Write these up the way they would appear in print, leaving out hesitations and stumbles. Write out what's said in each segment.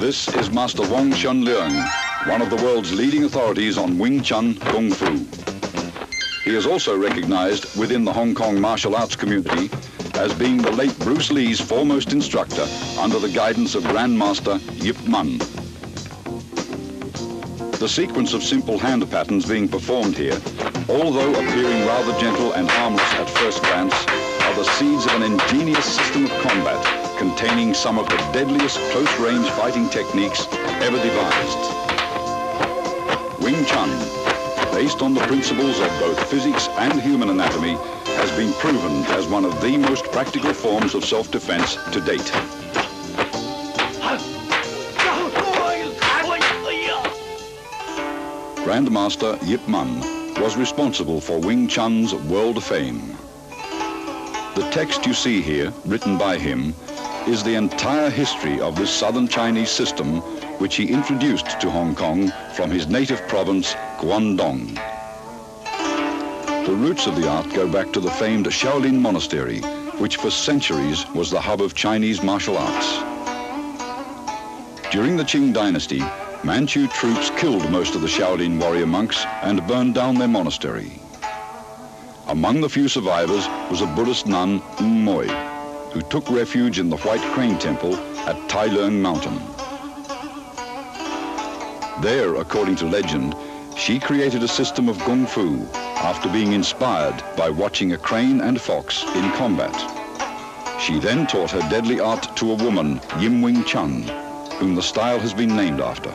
This is Master Wong Leung, one of the world's leading authorities on Wing Chun Kung Fu. He is also recognized within the Hong Kong martial arts community as being the late Bruce Lee's foremost instructor under the guidance of Grandmaster Yip Man. The sequence of simple hand patterns being performed here, although appearing rather gentle and harmless at first glance, are the seeds of an ingenious system of combat containing some of the deadliest close-range fighting techniques ever devised. Wing Chun, based on the principles of both physics and human anatomy, has been proven as one of the most practical forms of self-defense to date. Grandmaster Yip Man was responsible for Wing Chun's world fame. The text you see here, written by him, is the entire history of this southern Chinese system which he introduced to Hong Kong from his native province, Guangdong. The roots of the art go back to the famed Shaolin Monastery, which for centuries was the hub of Chinese martial arts. During the Qing dynasty, Manchu troops killed most of the Shaolin warrior monks and burned down their monastery. Among the few survivors was a Buddhist nun, Moi, who took refuge in the White Crane Temple at Leung Mountain. There, according to legend, she created a system of kung fu after being inspired by watching a crane and fox in combat. She then taught her deadly art to a woman, Yim Wing Chun, whom the style has been named after.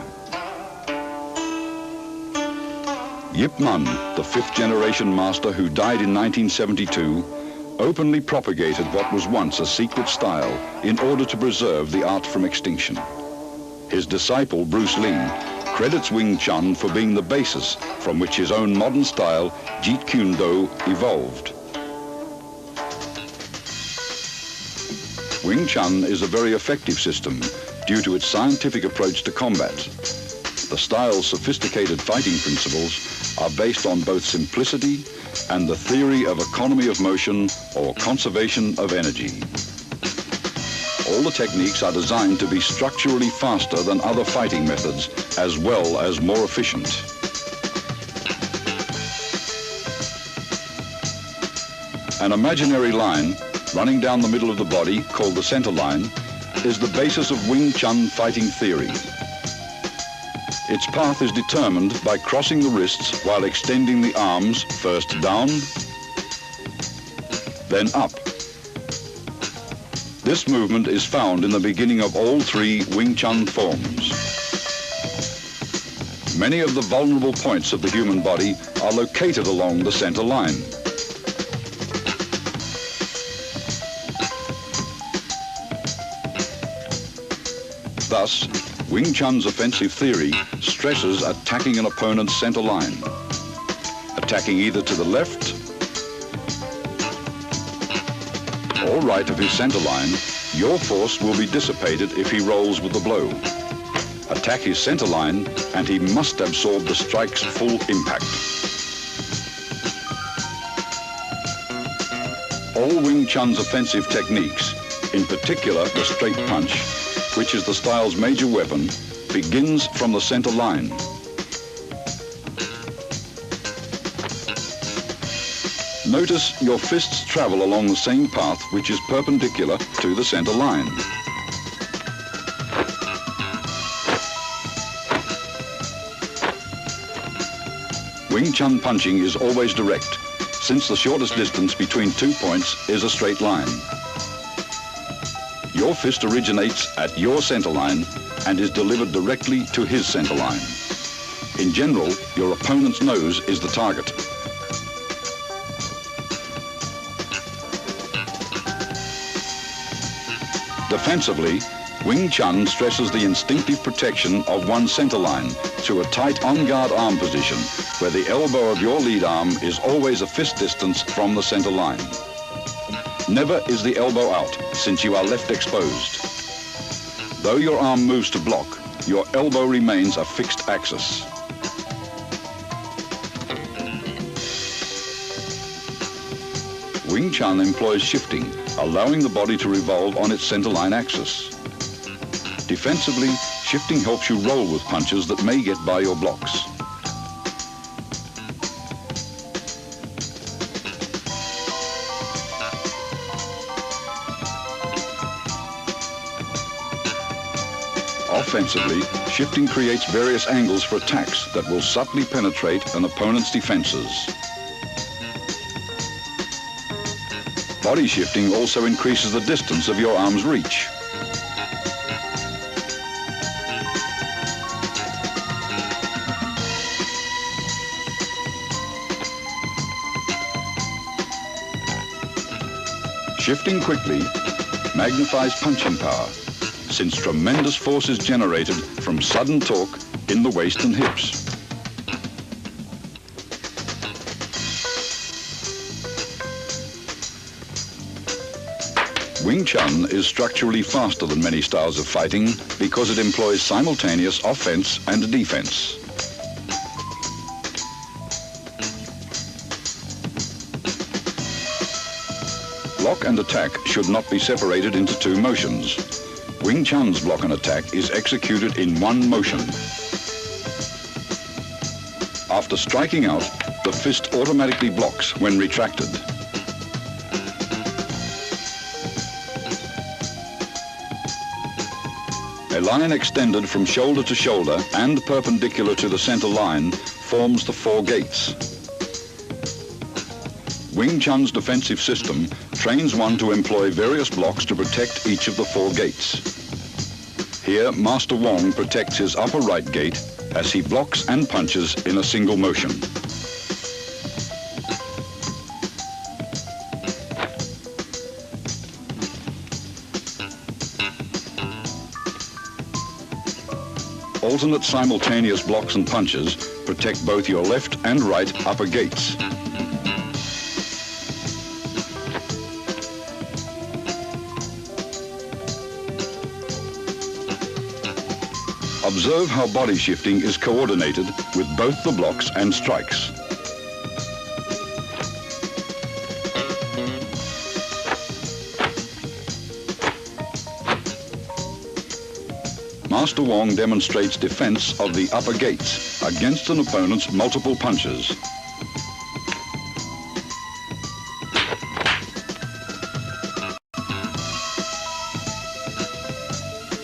Yip Man, the fifth-generation master who died in 1972, openly propagated what was once a secret style in order to preserve the art from extinction. His disciple, Bruce Lee, credits Wing Chun for being the basis from which his own modern style, Jeet Kune Do, evolved. Wing Chun is a very effective system due to its scientific approach to combat. The style's sophisticated fighting principles are based on both simplicity and the theory of economy of motion or conservation of energy. All the techniques are designed to be structurally faster than other fighting methods, as well as more efficient. An imaginary line running down the middle of the body, called the center line, is the basis of Wing Chun fighting theory. Its path is determined by crossing the wrists while extending the arms first down, then up. This movement is found in the beginning of all three Wing Chun forms. Many of the vulnerable points of the human body are located along the center line. Thus, Wing Chun's offensive theory stresses attacking an opponent's center line. Attacking either to the left or right of his center line, your force will be dissipated if he rolls with the blow. Attack his center line, and he must absorb the strike's full impact. All Wing Chun's offensive techniques, in particular the straight punch, which is the style's major weapon, begins from the center line. Notice your fists travel along the same path which is perpendicular to the center line. Wing Chun punching is always direct, since the shortest distance between 2 points is a straight line. Your fist originates at your center line and is delivered directly to his center line. In general, your opponent's nose is the target. Defensively, Wing Chun stresses the instinctive protection of one's center line through a tight on-guard arm position where the elbow of your lead arm is always a fist distance from the center line. Never is the elbow out, since you are left exposed. Though your arm moves to block, your elbow remains a fixed axis. Wing Chun employs shifting, allowing the body to revolve on its center line axis. Defensively, shifting helps you roll with punches that may get by your blocks. Offensively, shifting creates various angles for attacks that will subtly penetrate an opponent's defenses. Body shifting also increases the distance of your arm's reach. Shifting quickly magnifies punching power, since tremendous force is generated from sudden torque in the waist and hips. Wing Chun is structurally faster than many styles of fighting because it employs simultaneous offense and defense. Block and attack should not be separated into two motions. Wing Chun's block and attack is executed in one motion. After striking out, the fist automatically blocks when retracted. A line extended from shoulder to shoulder and perpendicular to the center line forms the four gates. Wing Chun's defensive system trains one to employ various blocks to protect each of the four gates. Here, Master Wong protects his upper right gate as he blocks and punches in a single motion. Alternate simultaneous blocks and punches protect both your left and right upper gates. Observe how body shifting is coordinated with both the blocks and strikes. Master Wong demonstrates defense of the upper gates against an opponent's multiple punches.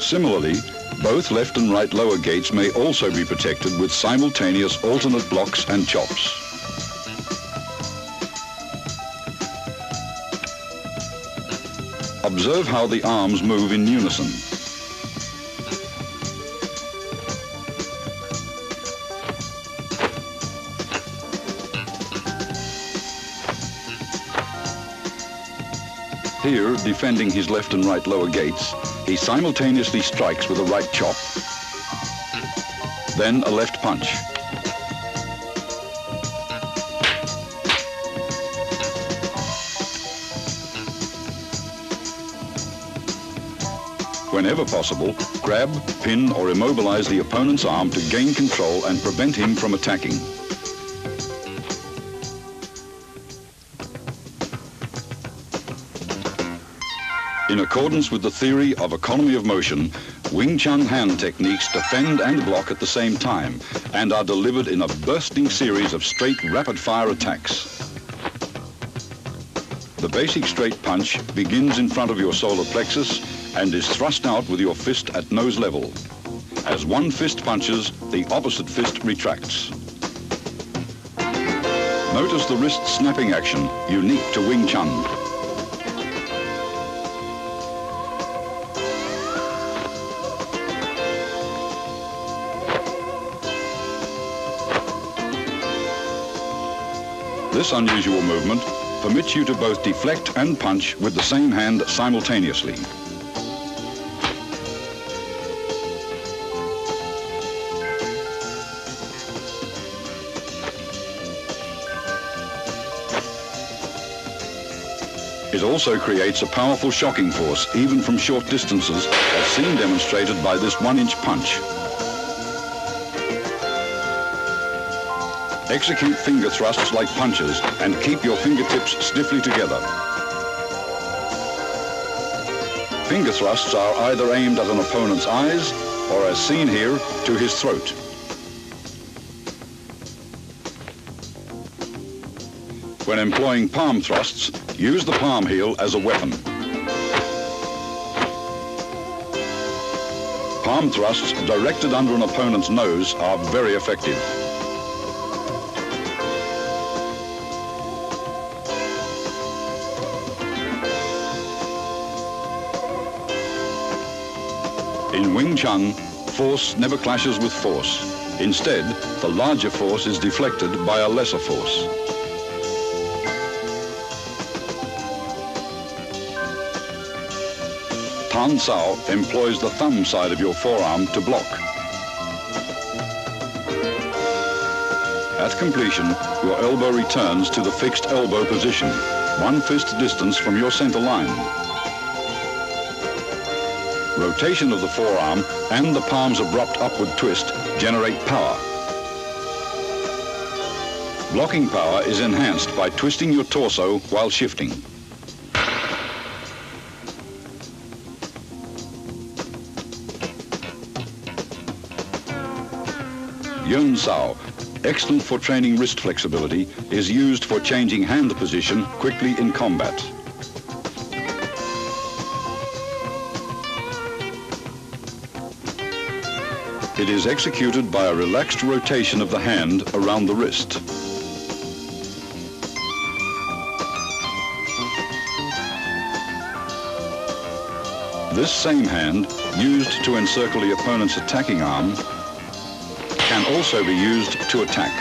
Similarly, both left and right lower gates may also be protected with simultaneous alternate blocks and chops. Observe how the arms move in unison. Here, defending his left and right lower gates, he simultaneously strikes with a right chop, then a left punch. Whenever possible, grab, pin, or immobilize the opponent's arm to gain control and prevent him from attacking. In accordance with the theory of economy of motion, Wing Chun hand techniques defend and block at the same time and are delivered in a bursting series of straight rapid-fire attacks. The basic straight punch begins in front of your solar plexus and is thrust out with your fist at nose level. As one fist punches, the opposite fist retracts. Notice the wrist snapping action, unique to Wing Chun. This unusual movement permits you to both deflect and punch with the same hand simultaneously. It also creates a powerful shocking force, even from short distances, as seen demonstrated by this 1-inch punch. Execute finger thrusts like punches and keep your fingertips stiffly together. Finger thrusts are either aimed at an opponent's eyes or, as seen here, to his throat. When employing palm thrusts, use the palm heel as a weapon. Palm thrusts directed under an opponent's nose are very effective. In Wing Chun, force never clashes with force. Instead, the larger force is deflected by a lesser force. Tan Sao employs the thumb side of your forearm to block. At completion, your elbow returns to the fixed elbow position, 1 fist distance from your center line. Rotation of the forearm and the palm's abrupt upward twist generate power. Blocking power is enhanced by twisting your torso while shifting. Yun Sao, excellent for training wrist flexibility, is used for changing hand position quickly in combat. It is executed by a relaxed rotation of the hand around the wrist. This same hand, used to encircle the opponent's attacking arm, can also be used to attack.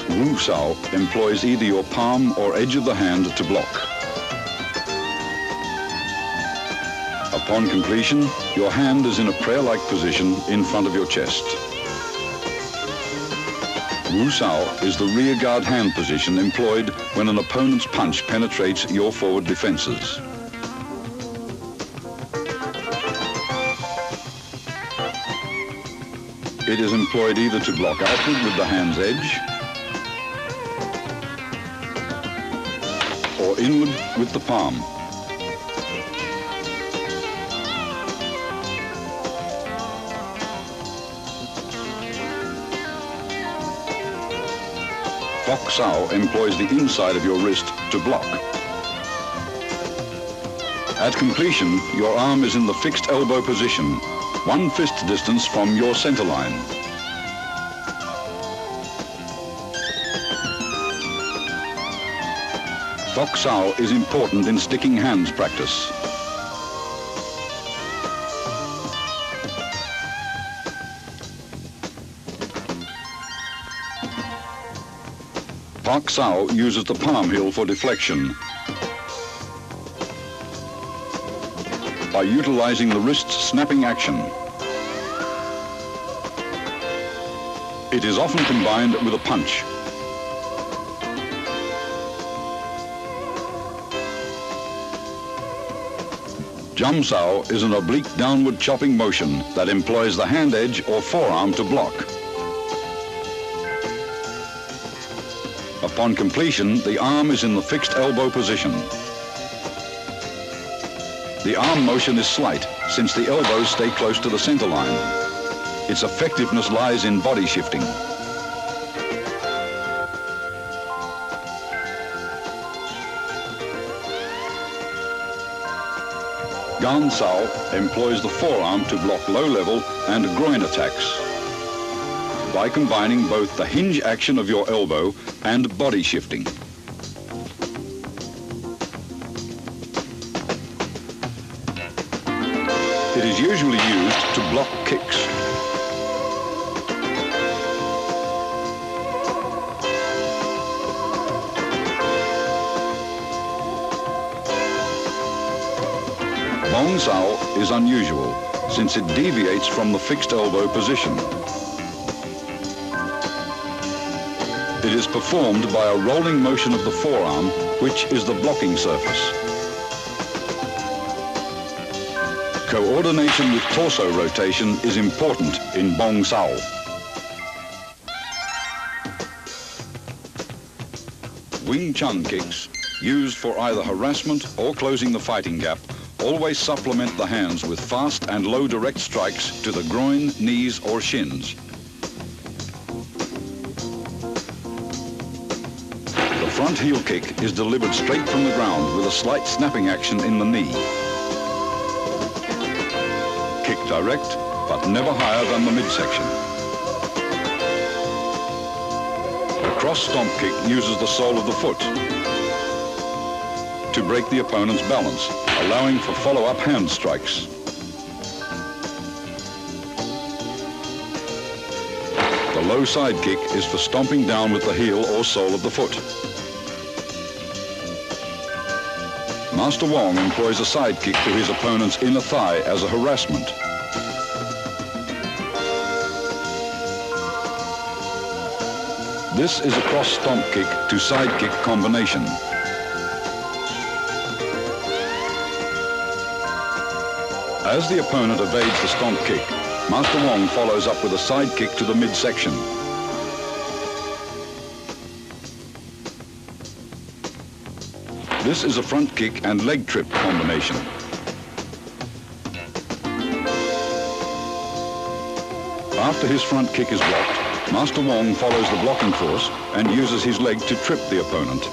Wu Sao employs either your palm or edge of the hand to block. Upon completion, your hand is in a prayer-like position in front of your chest. Wu Sao is the rear guard hand position employed when an opponent's punch penetrates your forward defenses. It is employed either to block outward with the hand's edge or inward with the palm. Fok Sao employs the inside of your wrist to block. At completion, your arm is in the fixed elbow position, 1 fist distance from your center line. Fok Sao is important in sticking hands practice. Fok Sao uses the palm heel for deflection. By utilizing the wrist's snapping action. It is often combined with a punch. Jum Sao is an oblique downward chopping motion that employs the hand edge or forearm to block. Upon completion, the arm is in the fixed elbow position. The arm motion is slight, since the elbows stay close to the center line. Its effectiveness lies in body shifting. Gan Sao employs the forearm to block low-level and groin attacks by combining both the hinge action of your elbow and body shifting. It is usually used to block kicks. Wong Sao is unusual since it deviates from the fixed elbow position. It is performed by a rolling motion of the forearm, which is the blocking surface. Coordination with torso rotation is important in Wong Sao. Wing Chun kicks, used for either harassment or closing the fighting gap, always supplement the hands with fast and low direct strikes to the groin, knees or shins. The front heel kick is delivered straight from the ground with a slight snapping action in the knee. Kick direct, but never higher than the midsection. The cross stomp kick uses the sole of the foot to break the opponent's balance, allowing for follow-up hand strikes. The low side kick is for stomping down with the heel or sole of the foot. Master Wong employs a side kick to his opponent's inner thigh as a harassment. This is a cross stomp kick to side kick combination. As the opponent evades the stomp kick, Master Wong follows up with a side kick to the midsection. This is a front kick and leg trip combination. After his front kick is blocked, Master Wong follows the blocking force and uses his leg to trip the opponent.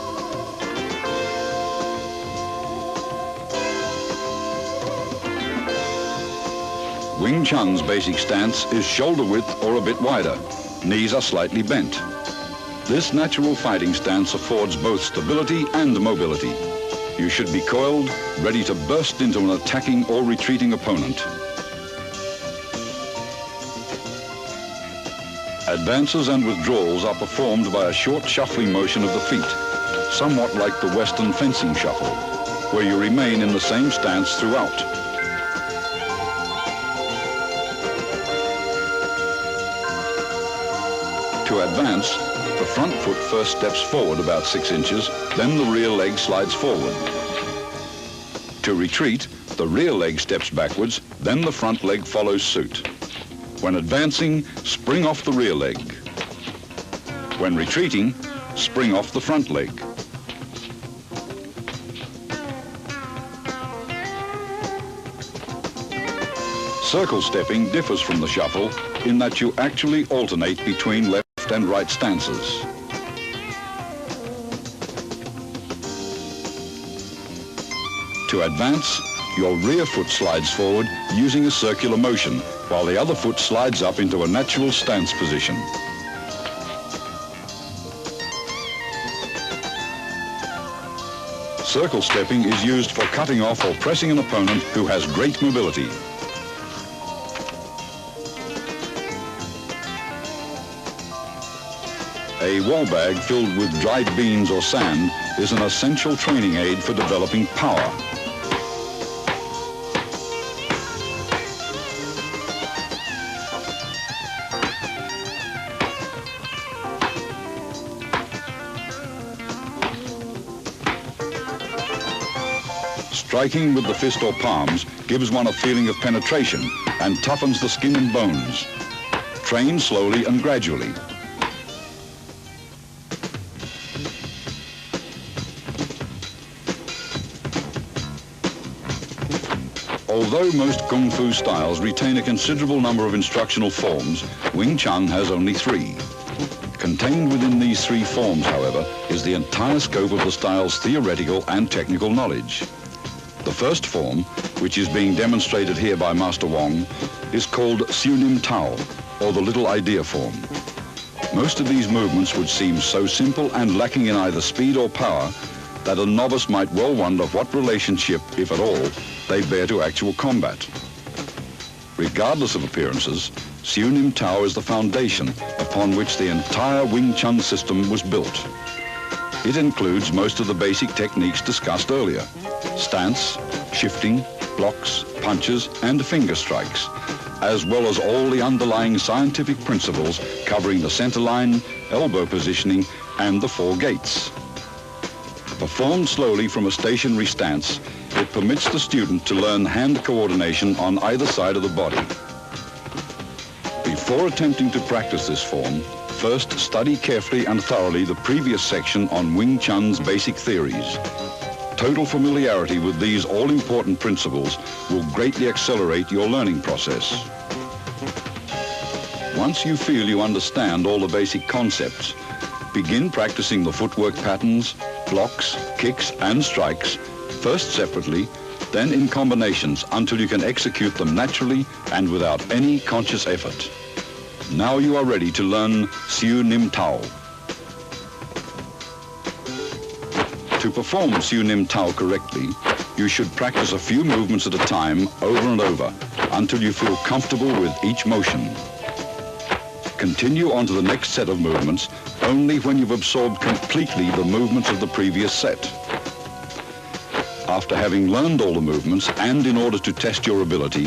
Wing Chun's basic stance is shoulder width or a bit wider. Knees are slightly bent. This natural fighting stance affords both stability and mobility. You should be coiled, ready to burst into an attacking or retreating opponent. Advances and withdrawals are performed by a short shuffling motion of the feet, somewhat like the Western fencing shuffle, where you remain in the same stance throughout. To advance, the front foot first steps forward about 6 inches, then the rear leg slides forward. To retreat, the rear leg steps backwards, then the front leg follows suit. When advancing, spring off the rear leg. When retreating, spring off the front leg. Circle stepping differs from the shuffle in that you actually alternate between left and right stances. To advance, your rear foot slides forward using a circular motion, while the other foot slides up into a natural stance position. Circle stepping is used for cutting off or pressing an opponent who has great mobility. A wall bag filled with dried beans or sand is an essential training aid for developing power. Striking with the fist or palms gives one a feeling of penetration and toughens the skin and bones. Train slowly and gradually. Although most Kung Fu styles retain a considerable number of instructional forms, Wing Chun has only 3. Contained within these 3 forms, however, is the entire scope of the style's theoretical and technical knowledge. The first form, which is being demonstrated here by Master Wong, is called Shun Tao, or the little idea form. Most of these movements would seem so simple and lacking in either speed or power that a novice might well wonder what relationship, if at all, they bear to actual combat. Regardless of appearances, Shun Tao is the foundation upon which the entire Wing Chun system was built. It includes most of the basic techniques discussed earlier: stance, shifting, blocks, punches, and finger strikes, as well as all the underlying scientific principles covering the center line, elbow positioning, and the four gates. Performed slowly from a stationary stance, it permits the student to learn hand coordination on either side of the body. Before attempting to practice this form, first study carefully and thoroughly the previous section on Wing Chun's basic theories. Total familiarity with these all-important principles will greatly accelerate your learning process. Once you feel you understand all the basic concepts, begin practicing the footwork patterns, blocks, kicks, and strikes, first separately, then in combinations until you can execute them naturally and without any conscious effort. Now you are ready to learn Shun Tao. To perform Shun Tao correctly, you should practice a few movements at a time over and over until you feel comfortable with each motion. Continue on to the next set of movements only when you've absorbed completely the movements of the previous set. After having learned all the movements and in order to test your ability,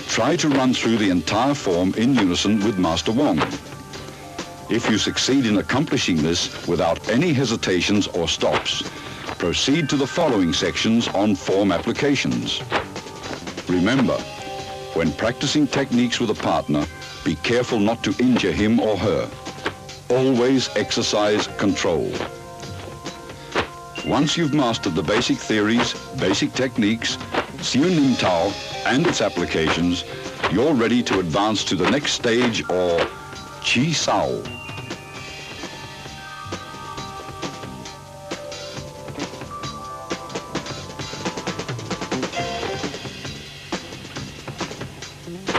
try to run through the entire form in unison with Master Wong. If you succeed in accomplishing this without any hesitations or stops, proceed to the following sections on form applications. Remember, when practicing techniques with a partner, be careful not to injure him or her. Always exercise control. Once you've mastered the basic theories, basic techniques, Shun Tao and its applications, you're ready to advance to the next stage, or Chi Sao.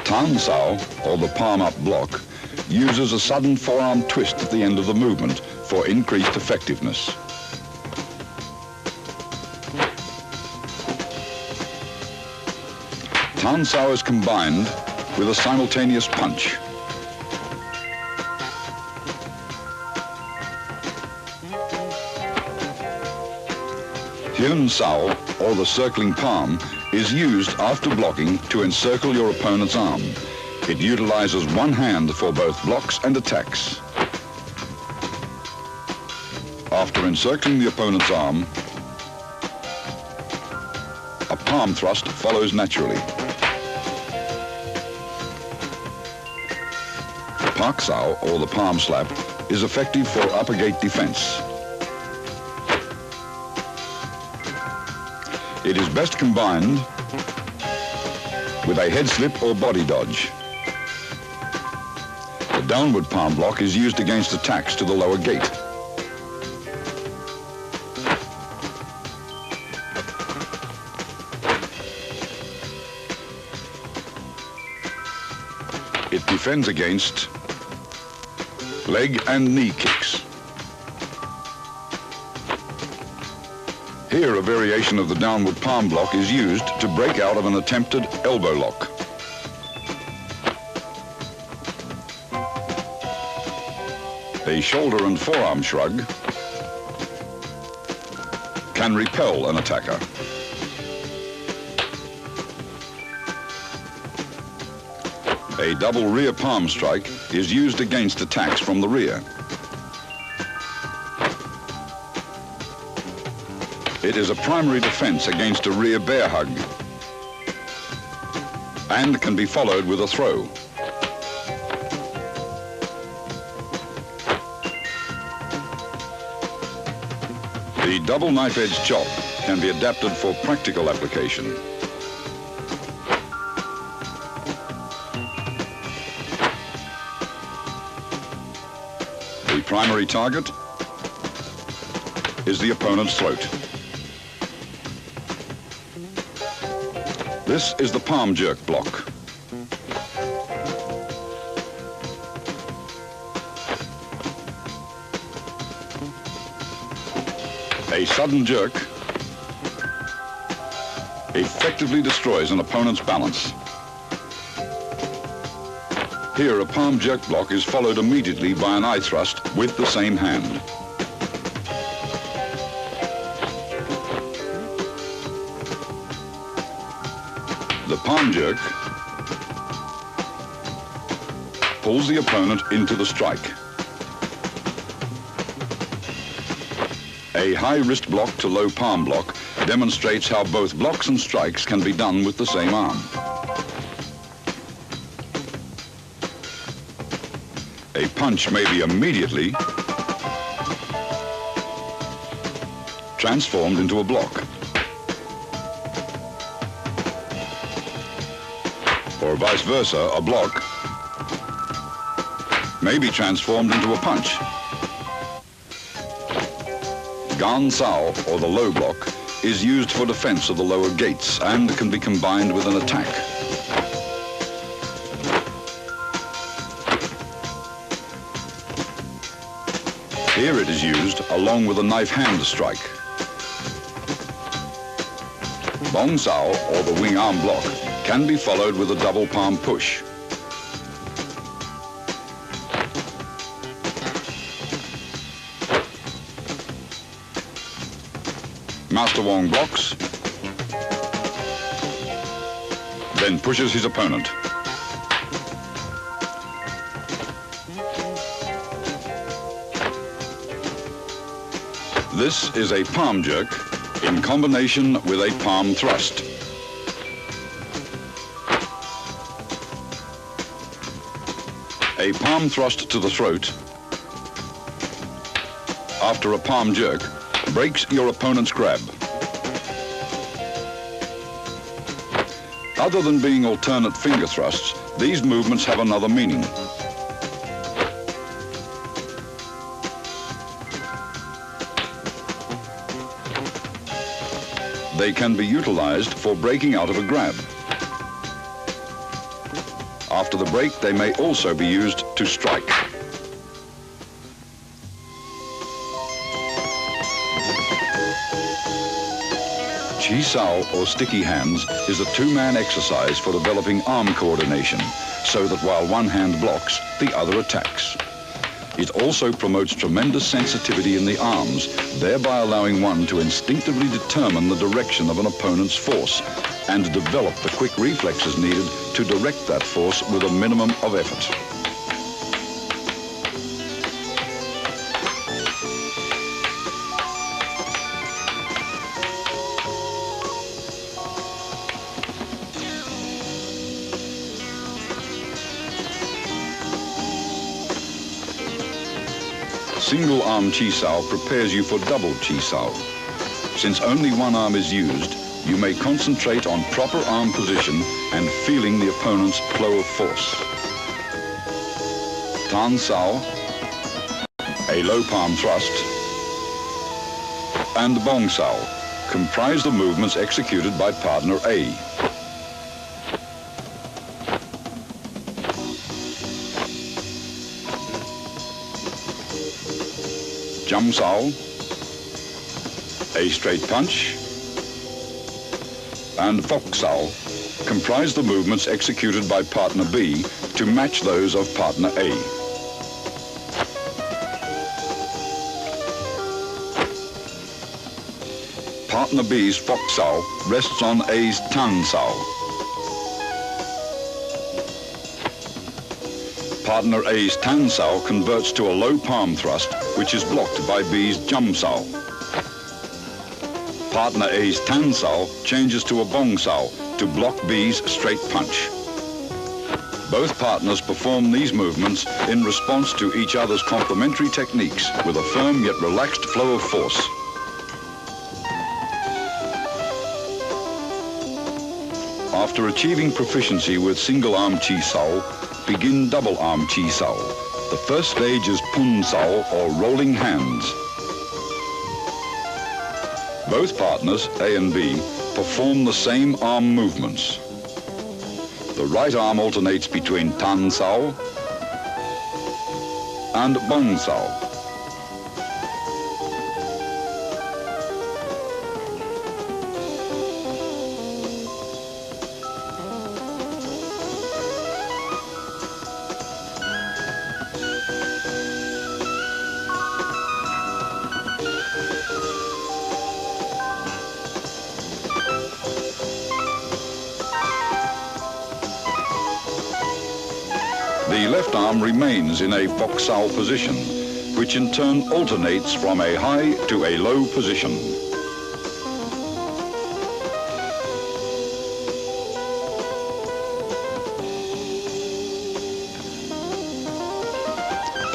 Tan Sao, or the palm-up block, uses a sudden forearm twist at the end of the movement for increased effectiveness. Tan Sao is combined with a simultaneous punch. Hyun Sao, or the circling palm, is used after blocking to encircle your opponent's arm. It utilizes one hand for both blocks and attacks. After encircling the opponent's arm, a palm thrust follows naturally. Pak Sao, or the palm slap, is effective for upper gate defense. It is best combined with a head slip or body dodge. The downward palm block is used against attacks to the lower gate. It defends against leg and knee kicks. Here, a variation of the downward palm block is used to break out of an attempted elbow lock. A shoulder and forearm shrug can repel an attacker. A double rear palm strike is used against attacks from the rear. It is a primary defense against a rear bear hug and can be followed with a throw. The double knife-edge chop can be adapted for practical application. The primary target is the opponent's throat. This is the palm jerk block. A sudden jerk effectively destroys an opponent's balance. Here, a palm jerk block is followed immediately by an eye thrust with the same hand. The palm jerk pulls the opponent into the strike. A high wrist block to low palm block demonstrates how both blocks and strikes can be done with the same arm. A punch may be immediately transformed into a block, or vice versa, a block may be transformed into a punch. Gan Sao, or the low block, is used for defense of the lower gates and can be combined with an attack. Here it is used along with a knife hand strike. Bong Sao, or the wing arm block, can be followed with a double palm push. Master Wong blocks, then pushes his opponent. This is a palm jerk in combination with a palm thrust. A palm thrust to the throat after a palm jerk breaks your opponent's grab. Other than being alternate finger thrusts, these movements have another meaning. They can be utilized for breaking out of a grab. After the break, they may also be used to strike. Chi Sao, or sticky hands, is a two-man exercise for developing arm coordination, so that while one hand blocks, the other attacks. It also promotes tremendous sensitivity in the arms, thereby allowing one to instinctively determine the direction of an opponent's force and develop the quick reflexes needed to direct that force with a minimum of effort. Single arm Chi Sao prepares you for double Chi Sao. Since only one arm is used, you may concentrate on proper arm position and feeling the opponent's flow of force. Tan Sao, a low palm thrust, and Bong Sao comprise the movements executed by partner A. Jum Sao, a straight punch, and Fok Sao comprise the movements executed by partner B to match those of partner A. Partner B's Fok Sao rests on A's Tan Sao. Partner A's Tan Sao converts to a low palm thrust, which is blocked by B's Jum Sao. Partner A's Tan Sao changes to a Bong Sao to block B's straight punch. Both partners perform these movements in response to each other's complementary techniques with a firm yet relaxed flow of force. After achieving proficiency with single arm Chi Sao, begin double arm Chi Sao. The first stage is Pun Sao, or rolling hands. Both partners, A and B, perform the same arm movements. The right arm alternates between Tan Sao and Bong Sao. The left arm remains in a Fok Sao position, which in turn alternates from a high to a low position.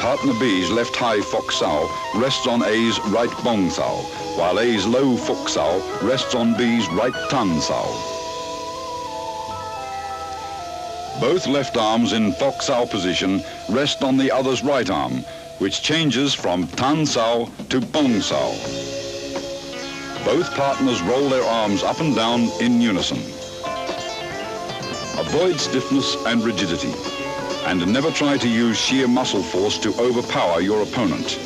Partner B's left high Fok Sao rests on A's right Bong Sao, while A's low Fok Sao rests on B's right Tan Sao. Both left arms in Fok Sao position rest on the other's right arm, which changes from Tan Sao to Bong Sao. Both partners roll their arms up and down in unison. Avoid stiffness and rigidity, and never try to use sheer muscle force to overpower your opponent.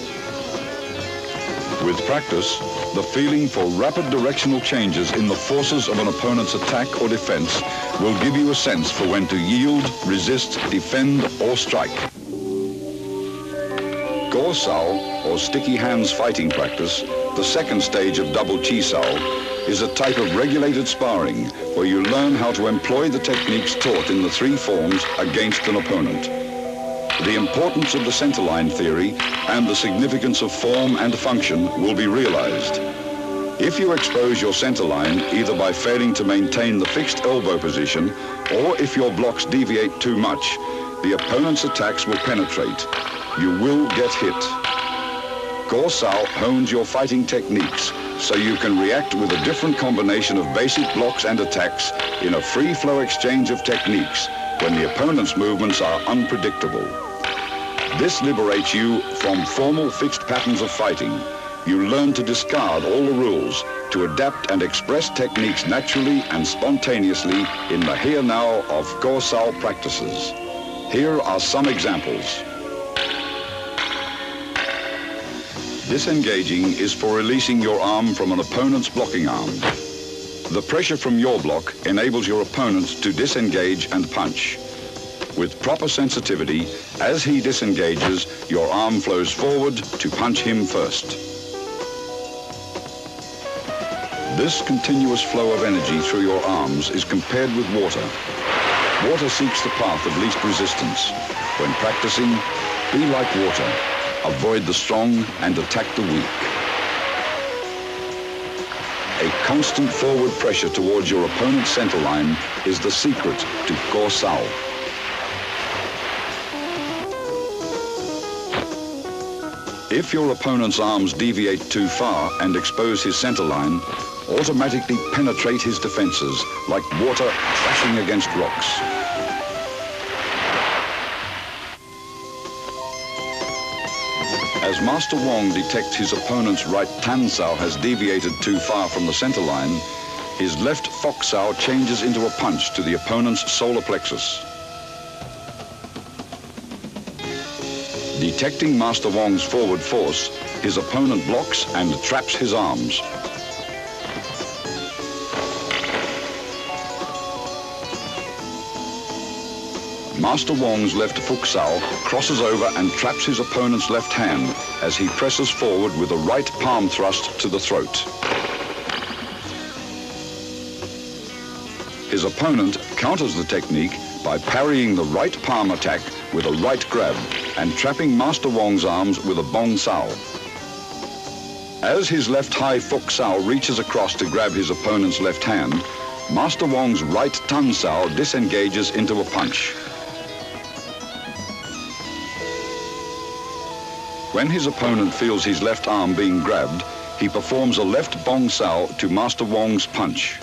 With practice, the feeling for rapid directional changes in the forces of an opponent's attack or defense will give you a sense for when to yield, resist, defend, or strike. Go Sao, or sticky hands fighting practice, the second stage of double Chi Sao, is a type of regulated sparring where you learn how to employ the techniques taught in the three forms against an opponent. The importance of the centerline theory and the significance of form and function will be realized. If you expose your centerline either by failing to maintain the fixed elbow position or if your blocks deviate too much, the opponent's attacks will penetrate. You will get hit. Go Sao hones your fighting techniques so you can react with a different combination of basic blocks and attacks in a free-flow exchange of techniques when the opponent's movements are unpredictable. This liberates you from formal fixed patterns of fighting. You learn to discard all the rules, to adapt and express techniques naturally and spontaneously in the here-now of Go Sao practices. Here are some examples. Disengaging is for releasing your arm from an opponent's blocking arm. The pressure from your block enables your opponent to disengage and punch. With proper sensitivity, as he disengages, your arm flows forward to punch him first. This continuous flow of energy through your arms is compared with water. Water seeks the path of least resistance. When practicing, be like water. Avoid the strong and attack the weak. A constant forward pressure towards your opponent's centerline is the secret to Go Sao. If your opponent's arms deviate too far and expose his centerline, automatically penetrate his defenses like water crashing against rocks. As Master Wong detects his opponent's right Tan Sao has deviated too far from the centerline, his left Fok Sao changes into a punch to the opponent's solar plexus. Detecting Master Wong's forward force, his opponent blocks and traps his arms. Master Wong's left Fok Sao crosses over and traps his opponent's left hand as he presses forward with a right palm thrust to the throat. His opponent counters the technique by parrying the right palm attack with a right grab and trapping Master Wong's arms with a Bong Sao. As his left high Fok Sao reaches across to grab his opponent's left hand, Master Wong's right Tan Sao disengages into a punch. When his opponent feels his left arm being grabbed, he performs a left Bong Sao to Master Wong's punch.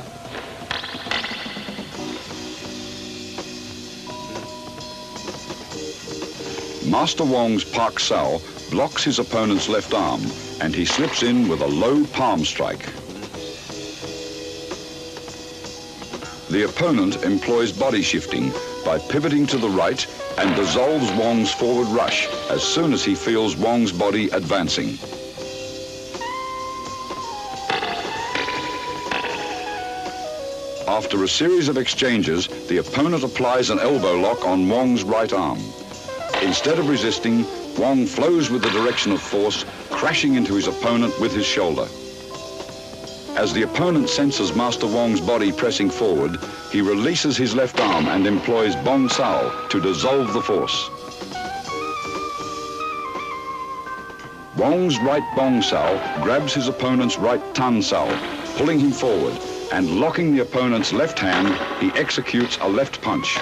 Master Wong's Pak Sao blocks his opponent's left arm and he slips in with a low palm strike. The opponent employs body shifting by pivoting to the right and dissolves Wong's forward rush as soon as he feels Wong's body advancing. After a series of exchanges, the opponent applies an elbow lock on Wong's right arm. Instead of resisting, Wong flows with the direction of force, crashing into his opponent with his shoulder. As the opponent senses Master Wong's body pressing forward, he releases his left arm and employs Bong Sao to dissolve the force. Wong's right Bong Sao grabs his opponent's right Tan Sao, pulling him forward, and locking the opponent's left hand, he executes a left punch.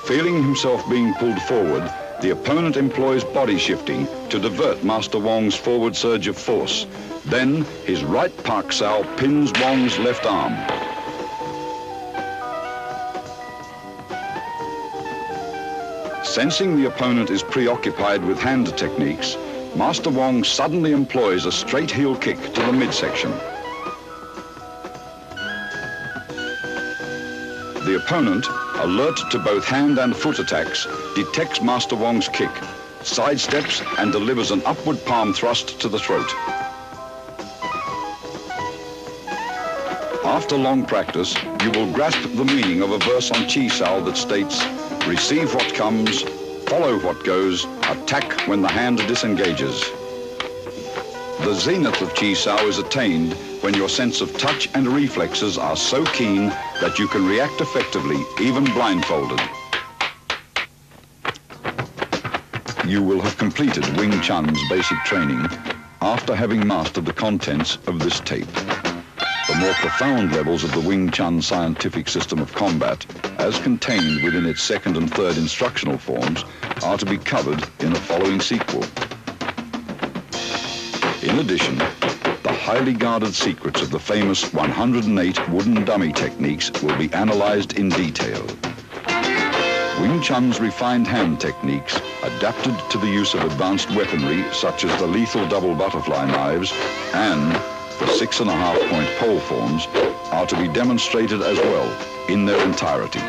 Feeling himself being pulled forward, the opponent employs body shifting to divert Master Wong's forward surge of force. Then, his right Pak Sao pins Wong's left arm. Sensing the opponent is preoccupied with hand techniques, Master Wong suddenly employs a straight heel kick to the midsection. The opponent, alert to both hand and foot attacks, detects Master Wong's kick, sidesteps and delivers an upward palm thrust to the throat. After long practice, you will grasp the meaning of a verse on Chi Sao that states, "Receive what comes, follow what goes, attack when the hand disengages." The zenith of Chi Sao is attained when your sense of touch and reflexes are so keen that you can react effectively, even blindfolded. You will have completed Wing Chun's basic training after having mastered the contents of this tape. The more profound levels of the Wing Chun scientific system of combat, as contained within its second and third instructional forms, are to be covered in the following sequel. In addition, the highly guarded secrets of the famous 108 wooden dummy techniques will be analyzed in detail. Wing Chun's refined hand techniques, adapted to the use of advanced weaponry such as the lethal double butterfly knives and the 6.5-point pole forms, are to be demonstrated as well in their entirety.